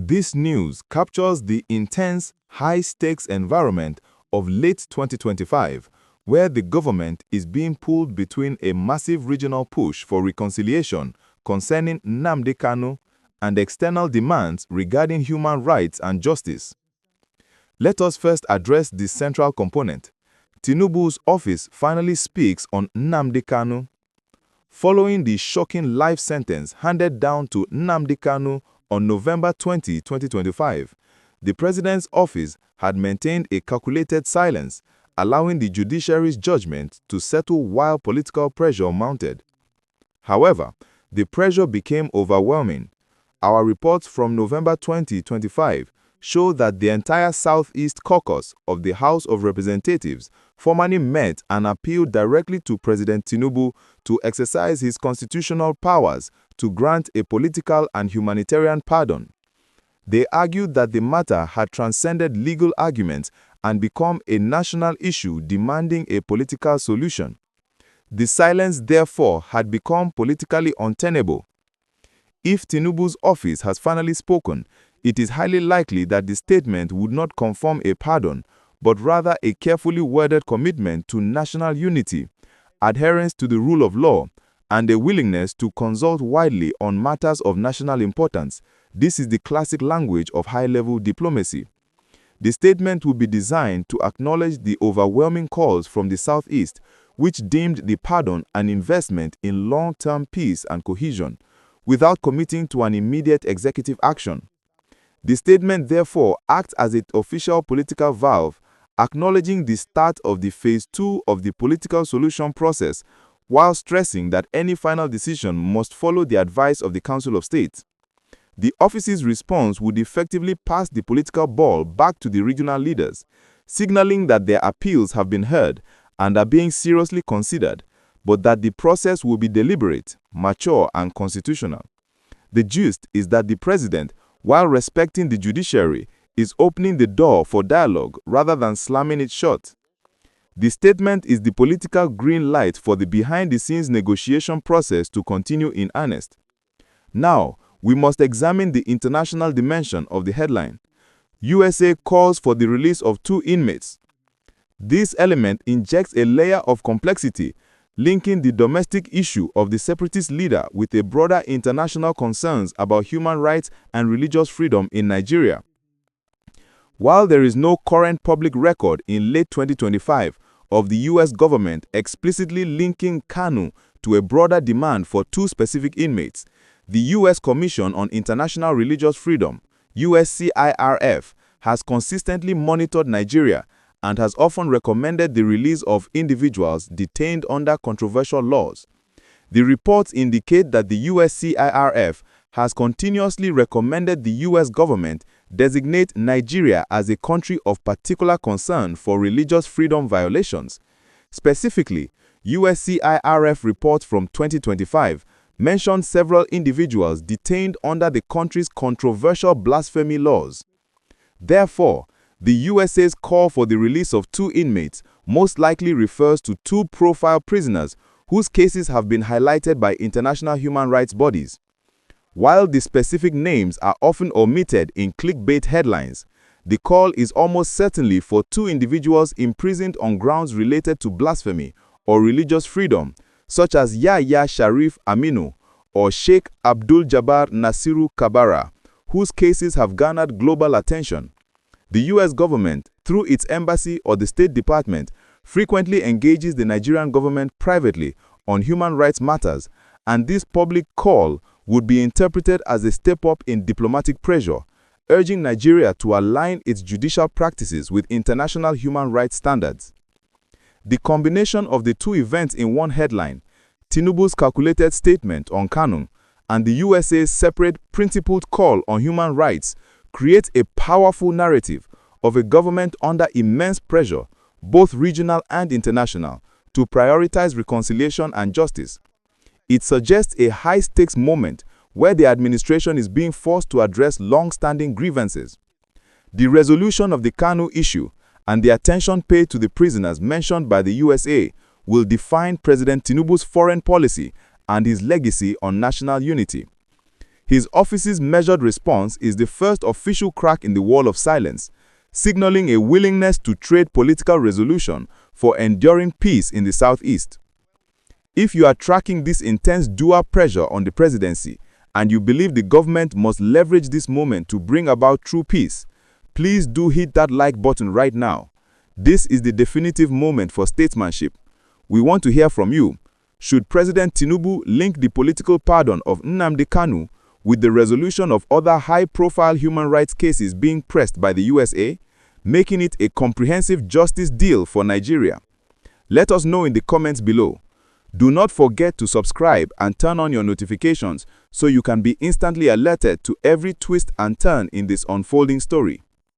This news captures the intense, high-stakes environment of late 2025, where the government is being pulled between a massive regional push for reconciliation concerning Nnamdi Kanu and external demands regarding human rights and justice. Let us first address the central component. Tinubu's office finally speaks on Nnamdi Kanu. Following the shocking life sentence handed down to Nnamdi Kanu on November 20, 2025, the president's office had maintained a calculated silence, allowing the judiciary's judgment to settle while political pressure mounted. However, the pressure became overwhelming. Our reports from November 2025 show that the entire Southeast Caucus of the House of Representatives formally met and appealed directly to President Tinubu to exercise his constitutional powers to grant a political and humanitarian pardon. They argued that the matter had transcended legal arguments and become a national issue demanding a political solution. The silence, therefore, had become politically untenable. If Tinubu's office has finally spoken, it is highly likely that the statement would not confirm a pardon, but rather a carefully worded commitment to national unity, adherence to the rule of law, and a willingness to consult widely on matters of national importance. This is the classic language of high-level diplomacy. The statement will be designed to acknowledge the overwhelming calls from the Southeast, which deemed the pardon an investment in long-term peace and cohesion, without committing to an immediate executive action. The statement therefore acts as an official political valve, acknowledging the start of the Phase 2 of the political solution process, while stressing that any final decision must follow the advice of the Council of State. The office's response would effectively pass the political ball back to the regional leaders, signaling that their appeals have been heard and are being seriously considered, but that the process will be deliberate, mature, and constitutional. The gist is that the president, while respecting the judiciary, is opening the door for dialogue rather than slamming it shut. The statement is the political green light for the behind-the-scenes negotiation process to continue in earnest. Now, we must examine the international dimension of the headline. USA calls for the release of 2 inmates. This element injects a layer of complexity, linking the domestic issue of the separatist leader with a broader international concerns about human rights and religious freedom in Nigeria. While there is no current public record in late 2025 of the U.S. government explicitly linking Kanu to a broader demand for 2 specific inmates, the U.S. Commission on International Religious Freedom, USCIRF, has consistently monitored Nigeria and has often recommended the release of individuals detained under controversial laws. The reports indicate that the USCIRF has continuously recommended the U.S. government designate Nigeria as a country of particular concern for religious freedom violations. Specifically, USCIRF reports from 2025 mentioned several individuals detained under the country's controversial blasphemy laws. Therefore, the USA's call for the release of 2 inmates most likely refers to 2 profile prisoners whose cases have been highlighted by international human rights bodies. While the specific names are often omitted in clickbait headlines, the call is almost certainly for 2 individuals imprisoned on grounds related to blasphemy or religious freedom, such as Yahya Sharif Aminu or Sheikh Abdul Jabbar Nasiru Kabara, whose cases have garnered global attention. The U.S. government, through its embassy or the State Department, frequently engages the Nigerian government privately on human rights matters, and this public call would be interpreted as a step up in diplomatic pressure, urging Nigeria to align its judicial practices with international human rights standards. The combination of the 2 events in one headline, Tinubu's calculated statement on Kanu and the USA's separate principled call on human rights, creates a powerful narrative of a government under immense pressure, both regional and international, to prioritize reconciliation and justice. It suggests a high-stakes moment where the administration is being forced to address long-standing grievances. The resolution of the Kanu issue and the attention paid to the prisoners mentioned by the USA will define President Tinubu's foreign policy and his legacy on national unity. His office's measured response is the first official crack in the wall of silence, signaling a willingness to trade political resolution for enduring peace in the southeast. If you are tracking this intense dual pressure on the presidency and you believe the government must leverage this moment to bring about true peace, please do hit that like button right now. This is the definitive moment for statesmanship. We want to hear from you. Should President Tinubu link the political pardon of Nnamdi Kanu with the resolution of other high-profile human rights cases being pressed by the USA, making it a comprehensive justice deal for Nigeria? Let us know in the comments below. Do not forget to subscribe and turn on your notifications so you can be instantly alerted to every twist and turn in this unfolding story.